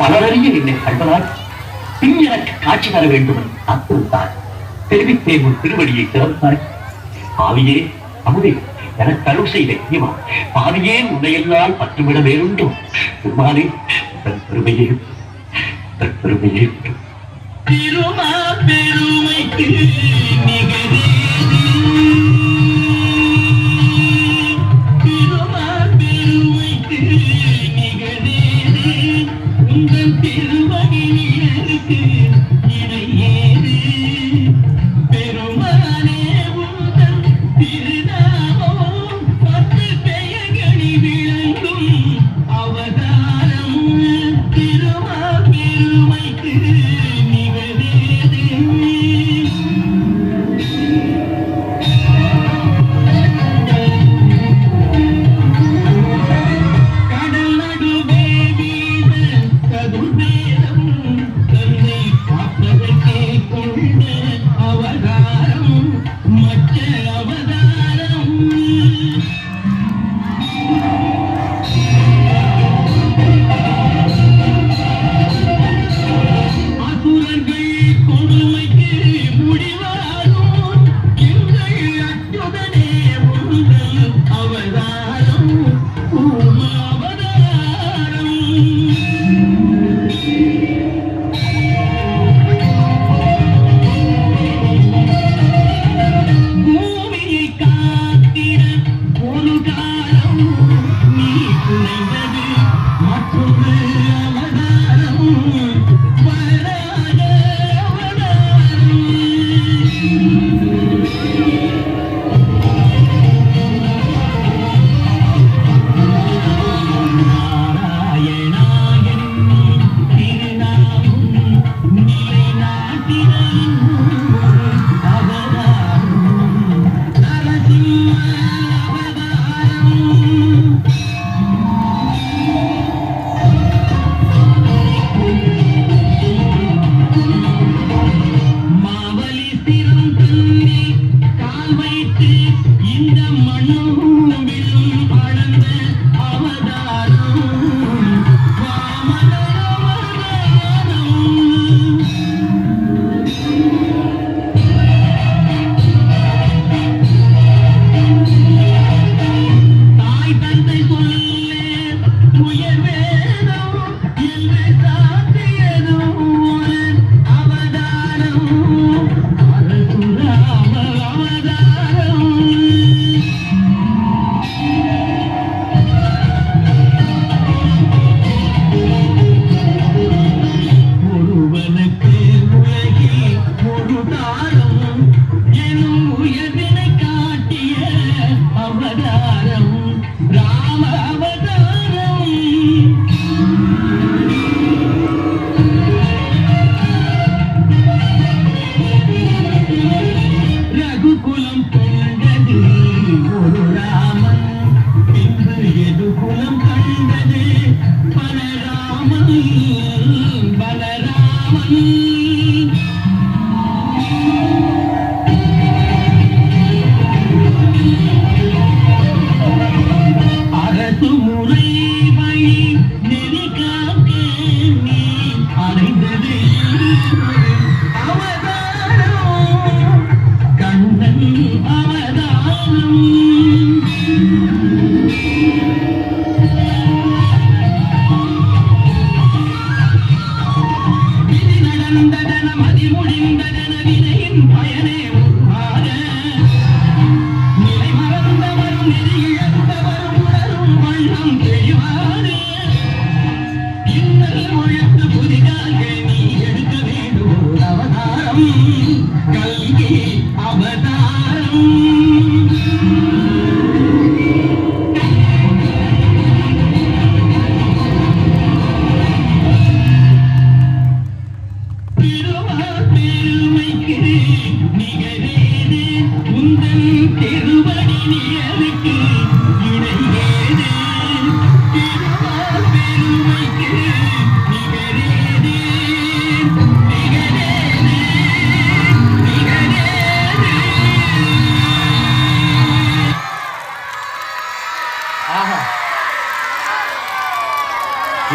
பலரறிய என்னை கண்டனால் பின் எனக்கு காட்சி தர வேண்டும் காத்திருந்தார். தெரிவித்தேன் உன் திருவடியை திறந்தாய். பாவியே அமுதே, எனக்கு அருள் செய்த இறைவா, பாவியே உன்னையெல்லாம் பற்றுவிட வேறுண்டோ? பெருமானே, தன் பெருமையே திருமா பெருமைக்கு நிகரே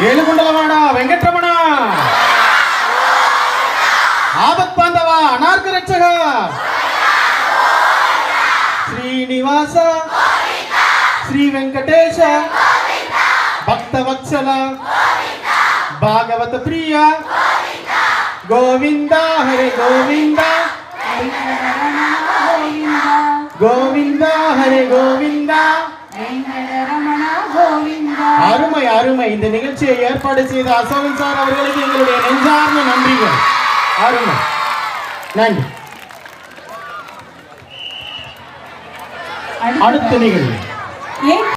ఏలుగుండలవాడ వెంకటరమణ శ్రీనివాస శ్రీ వెంకటేశ భక్తవత్సల భాగవత ప్రియ గోవింద హరే గోవింద గోవింద హరే గోవింద. அருமை அருமை. இந்த நிகழ்ச்சியை ஏற்பாடு செய்த அசோகன் சார் அவர்களுக்கு எங்களுடைய நெஞ்சார்ந்த நன்றிகள். அருமை, நன்றி. அடுத்த நிகழ்வு